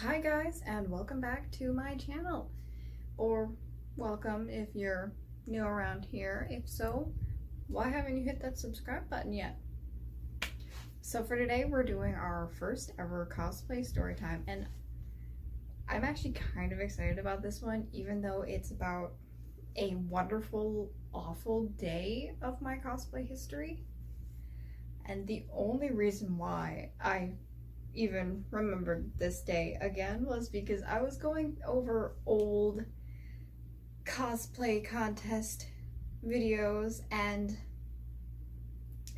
Hi guys, and welcome back to my channel, or welcome if you're new around here. If so, why haven't you hit that subscribe button yet? So for today we're doing our first ever cosplay story time, and I'm actually kind of excited about this one, even though it's about a wonderful, awful day of my cosplay history. And the only reason why I even remembered this day again was because I was going over old cosplay contest videos and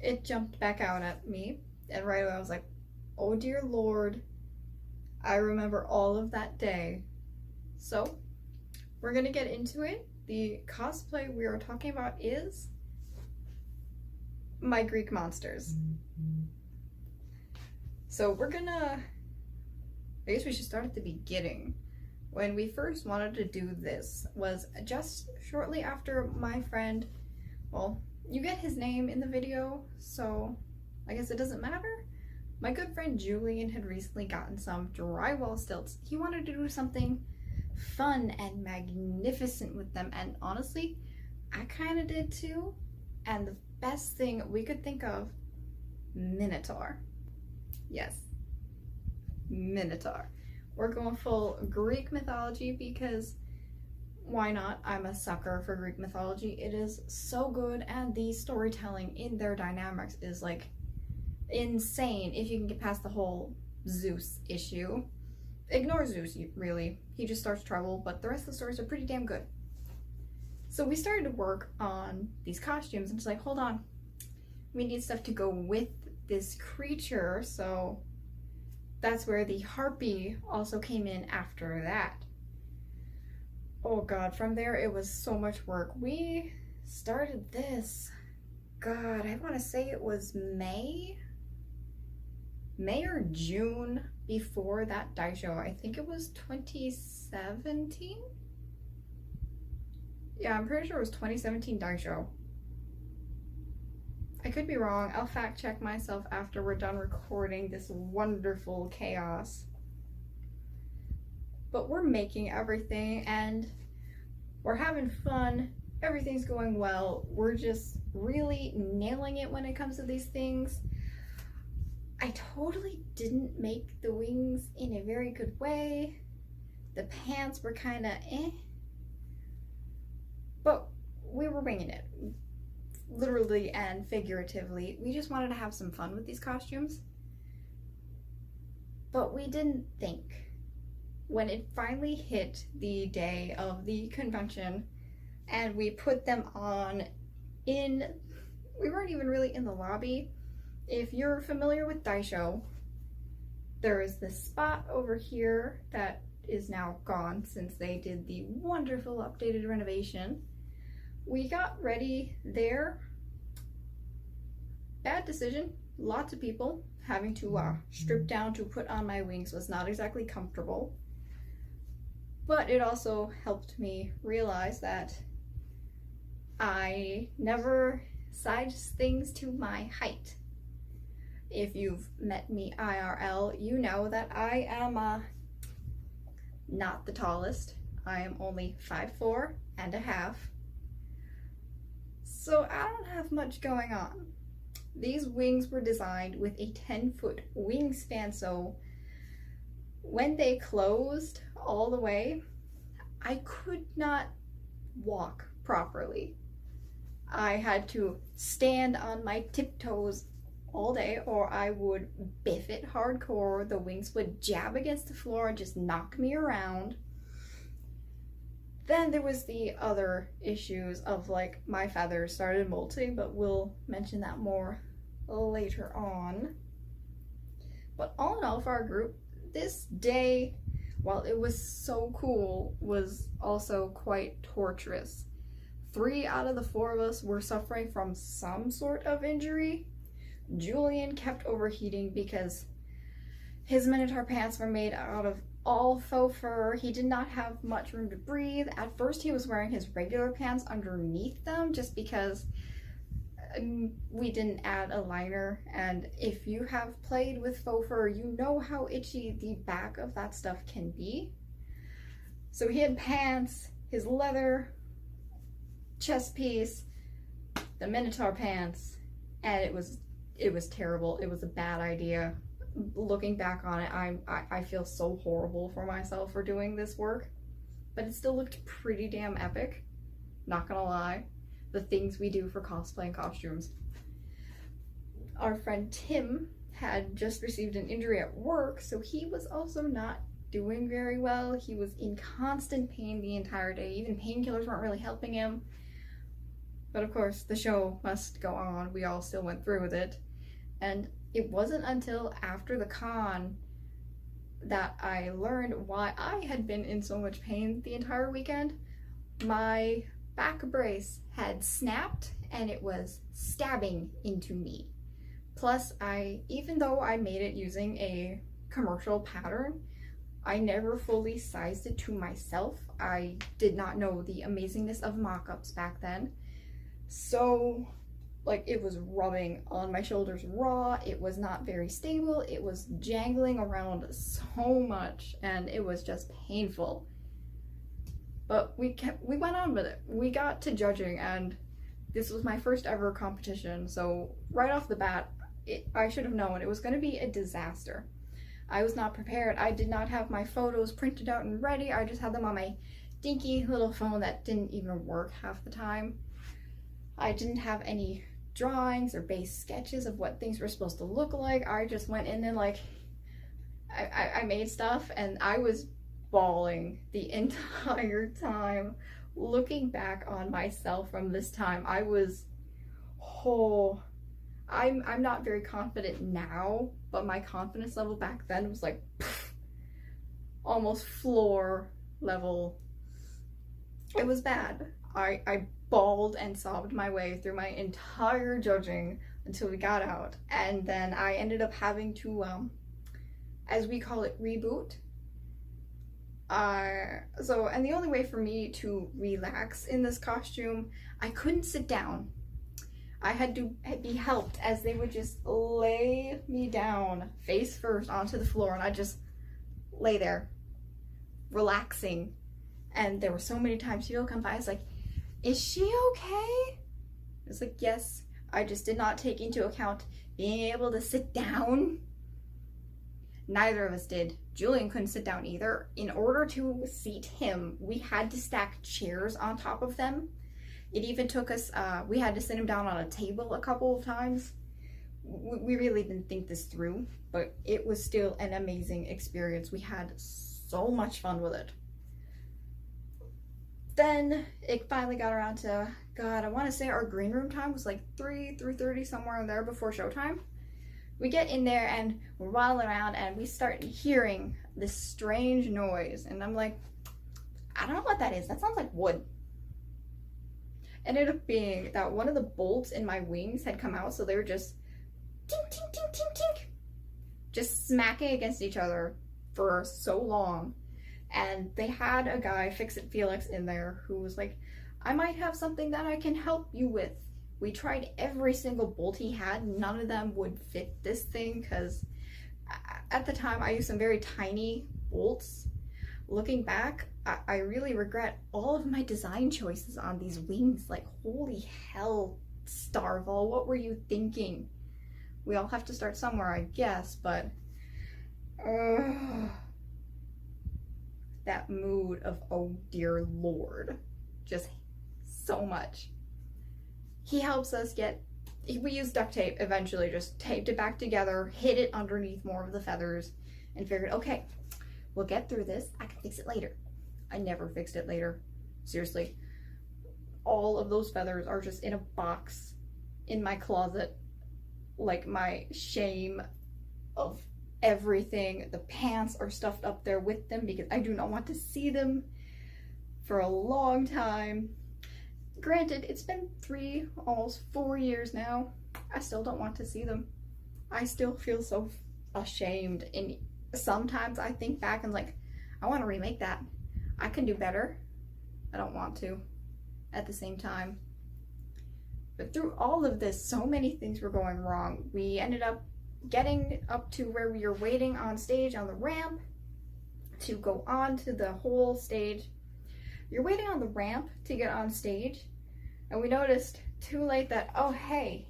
it jumped back out at me, and right away I was like, oh dear Lord, I remember all of that day. So we're gonna get into it. The cosplay we are talking about is my Greek monsters. So I guess we should start at the beginning. When we first wanted to do this was just shortly after my friend, well, you get his name in the video, so I guess it doesn't matter. My good friend Julian had recently gotten some drywall stilts. He wanted to do something fun and magnificent with them, and honestly, I kind of did too. And the best thing we could think of, Minotaur. Yes, Minotaur. We're going full Greek mythology because why not? I'm a sucker for Greek mythology. It is so good, and the storytelling in their dynamics is like insane if you can get past the whole Zeus issue. Ignore Zeus, really. He just starts trouble, but the rest of the stories are pretty damn good. So we started to work on these costumes, and it's like, hold on, we need stuff to go with this creature, so that's where the harpy also came in after that. Oh god, from there it was so much work. We started this, god, I want to say it was May or June before that Daisho. I think it was 2017. Yeah, I'm pretty sure it was 2017 Daisho. I could be wrong. I'll fact check myself after we're done recording this wonderful chaos. But we're making everything and we're having fun. Everything's going well. We're just really nailing it when it comes to these things. I totally didn't make the wings in a very good way. The pants were kind of but we were winging it. Literally and figuratively. We just wanted to have some fun with these costumes. But we didn't think. When it finally hit the day of the convention and we put them on we weren't even really in the lobby. If you're familiar with Daisho, there is this spot over here that is now gone since they did the wonderful updated renovation. We got ready there. Bad decision. Lots of people. Having to strip down to put on my wings was not exactly comfortable. But it also helped me realize that I never size things to my height. If you've met me IRL, you know that I am not the tallest. I am only 5'4" and a half. So I don't have much going on. These wings were designed with a 10-foot wingspan, so when they closed all the way, I could not walk properly. I had to stand on my tiptoes all day or I would biff it hardcore. The wings would jab against the floor and just knock me around. Then there was the other issues of like my feathers started molting, but we'll mention that more later on. But all in all, for our group, this day, while it was so cool, was also quite torturous. 3 out of the 4 of us were suffering from some sort of injury. Julian kept overheating because his Minotaur pants were made out of all faux fur. He did not have much room to breathe. At first he was wearing his regular pants underneath them just because we didn't add a liner, and if you have played with faux fur, you know how itchy the back of that stuff can be. So he had pants, his leather chest piece, the Minotaur pants, and it was terrible. It was a bad idea. Looking back on it, I feel so horrible for myself for doing this work, but it still looked pretty damn epic, not gonna lie. The things we do for cosplay and costumes. Our friend Tim had just received an injury at work, so he was also not doing very well. He was in constant pain the entire day. Even painkillers weren't really helping him. But of course, the show must go on. We all still went through with it. And it wasn't until after the con that I learned why I had been in so much pain the entire weekend. My back brace had snapped and it was stabbing into me. Plus, even though I made it using a commercial pattern, I never fully sized it to myself. I did not know the amazingness of mock-ups back then. So, like, it was rubbing on my shoulders raw. It was not very stable. It was jangling around so much, and it was just painful. But we went on with it. We got to judging, and this was my first ever competition. So right off the bat, I should have known it was going to be a disaster. I was not prepared. I did not have my photos printed out and ready. I just had them on my dinky little phone that didn't even work half the time. I didn't have any drawings or base sketches of what things were supposed to look like. I just went in and like, I made stuff, and I was bawling the entire time. Looking back on myself from this time, I was, I'm not very confident now, but my confidence level back then was like almost floor level. It was bad. I bawled and sobbed my way through my entire judging until we got out, and then I ended up having to, as we call it, reboot. And the only way for me to relax in this costume, I couldn't sit down. I had to be helped, as they would just lay me down face first onto the floor, and I just lay there relaxing. And there were so many times people come by, it's like, is she okay? It's like, yes. I just did not take into account being able to sit down. Neither of us did. Julian couldn't sit down either. In order to seat him, we had to stack chairs on top of them. It even took us, we had to sit him down on a table a couple of times. We really didn't think this through, but it was still an amazing experience. We had so much fun with it. Then it finally got around to, God, I want to say our green room time was like 3:30, somewhere in there before showtime. We get in there and we're waddling around and we start hearing this strange noise, and I'm like, I don't know what that is. That sounds like wood. Ended up being that one of the bolts in my wings had come out, so they were just tink, tink, tink, tink, tink, just smacking against each other for so long. And they had a guy, Fix-It Felix, in there who was like, I might have something that I can help you with. We tried every single bolt he had. None of them would fit this thing, because at the time I used some very tiny bolts. Looking back, I really regret all of my design choices on these wings. Like, holy hell, StarFall, what were you thinking? We all have to start somewhere, I guess, but that mood of, oh dear Lord, just so much. He helps us get, we used duct tape eventually, just taped it back together, hid it underneath more of the feathers, and figured, okay, we'll get through this. I can fix it later. I never fixed it later. Seriously. All of those feathers are just in a box in my closet. Like, my shame of everything. The pants are stuffed up there with them because I do not want to see them for a long time. Granted, it's been almost 4 years now. I still don't want to see them. I still feel so ashamed, and sometimes I think back and like, I want to remake that. I can do better. I don't want to at the same time. But through all of this, so many things were going wrong. We ended up getting up to where we were waiting on stage on the ramp to go on to the whole stage. You're waiting on the ramp to get on stage, and we noticed too late that, oh hey,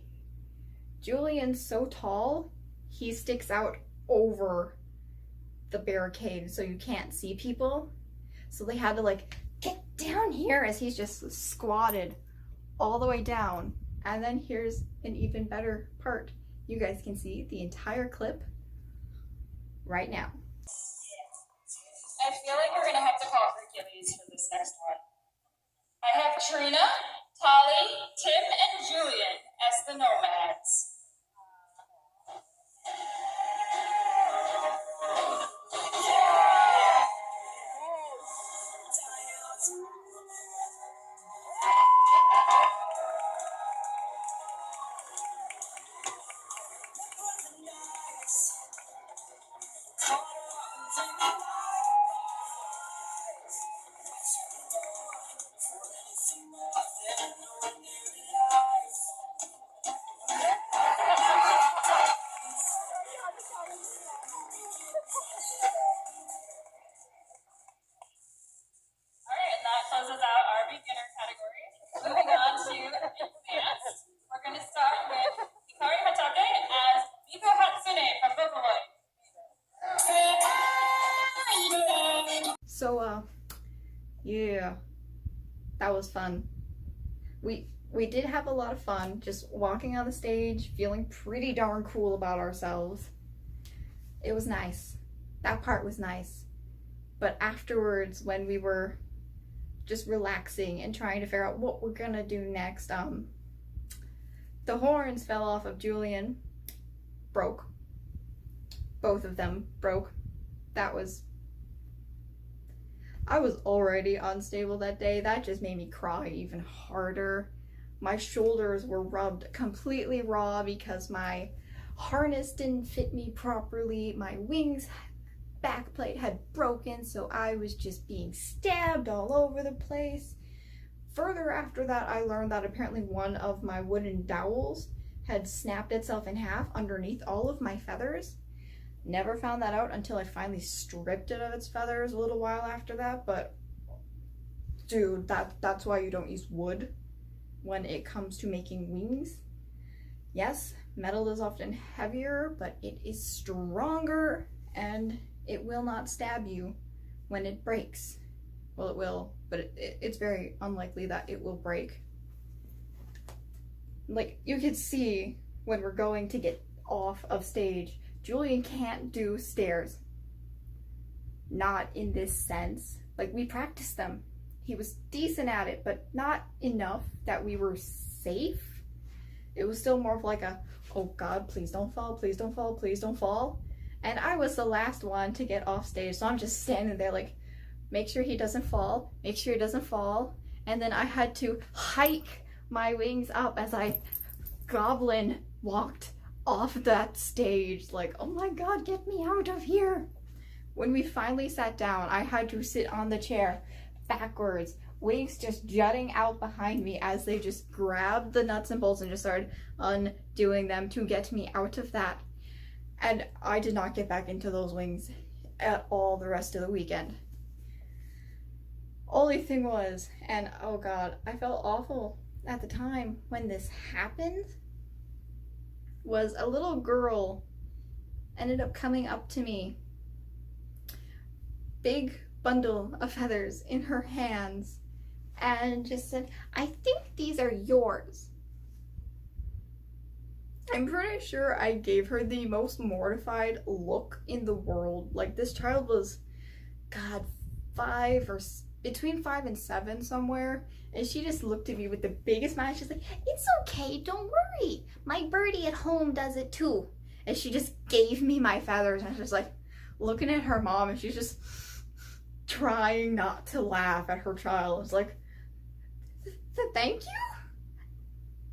Julian's so tall, he sticks out over the barricade so you can't see people. So they had to like get down here as he's just squatted all the way down. And then here's an even better part. You guys can see the entire clip right now. I feel like we're gonna have to call Hercules for this next one. I have Trina, Tolly, Tim, and Julian as the nomads. Closes out our beginner category. Moving on to advanced, we're going to start with Hikari Hatake as Miko Hatsune from Vocaloid. So, yeah, that was fun. We did have a lot of fun just walking on the stage, feeling pretty darn cool about ourselves. It was nice. That part was nice. But afterwards, when we were just relaxing and trying to figure out what we're gonna do next, the horns fell off of Julian, broke. Both of them broke. I was already unstable that day. That just made me cry even harder. My shoulders were rubbed completely raw because my harness didn't fit me properly. My wings backplate had broken, so I was just being stabbed all over the place. Further after that, I learned that apparently one of my wooden dowels had snapped itself in half underneath all of my feathers. Never found that out until I finally stripped it of its feathers a little while after that, but dude, that's why you don't use wood when it comes to making wings. Yes, metal is often heavier, but it is stronger and it will not stab you when it breaks. Well, it will, but it's very unlikely that it will break. Like, you could see when we're going to get off of stage, Julian can't do stairs. Not in this sense. Like, we practiced them. He was decent at it, but not enough that we were safe. It was still more of like a, oh God, please don't fall, please don't fall, please don't fall. And I was the last one to get off stage, so I'm just standing there like, make sure he doesn't fall, make sure he doesn't fall. And then I had to hike my wings up as I goblin walked off that stage, like, oh my God, get me out of here. When we finally sat down, I had to sit on the chair backwards, wings just jutting out behind me as they just grabbed the nuts and bolts and just started undoing them to get me out of that. And I did not get back into those wings at all the rest of the weekend. Only thing was, and oh God, I felt awful at the time when this happened, was a little girl ended up coming up to me, big bundle of feathers in her hands, and just said, I think these are yours. I'm pretty sure I gave her the most mortified look in the world. Like, this child was, God, between 5 and 7 somewhere, and she just looked at me with the biggest smile. She's like, it's okay, don't worry. My birdie at home does it too. And she just gave me my feathers, and I was just like looking at her mom, and she's just trying not to laugh at her child. It's like, thank you?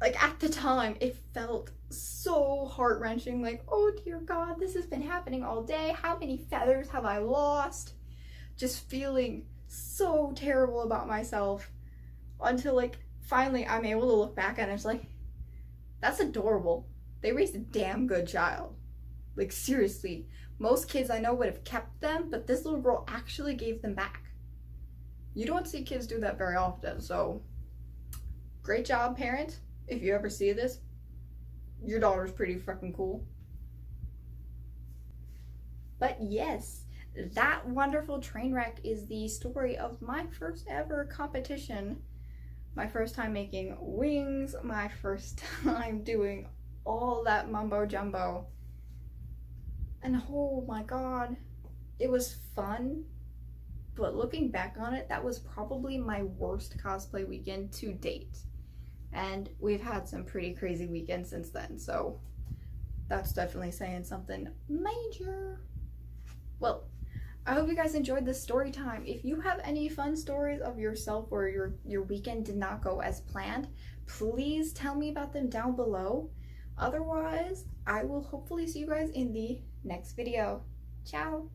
Like, at the time, it felt so heart-wrenching, like, oh dear God, this has been happening all day. How many feathers have I lost? Just feeling so terrible about myself until, like, finally I'm able to look back and it's like, That's adorable. They raised a damn good child. Like, seriously. Most kids I know would have kept them, but this little girl actually gave them back. You don't see kids do that very often, so great job, parent. If you ever see this, your daughter's pretty freaking cool. But yes, that wonderful train wreck is the story of my first ever competition. My first time making wings, my first time doing all that mumbo jumbo. And oh my god, it was fun. But looking back on it, that was probably my worst cosplay weekend to date. And we've had some pretty crazy weekends since then, so that's definitely saying something major. Well, I hope you guys enjoyed this story time. If you have any fun stories of yourself where your weekend did not go as planned, please tell me about them down below. Otherwise, I will hopefully see you guys in the next video. Ciao!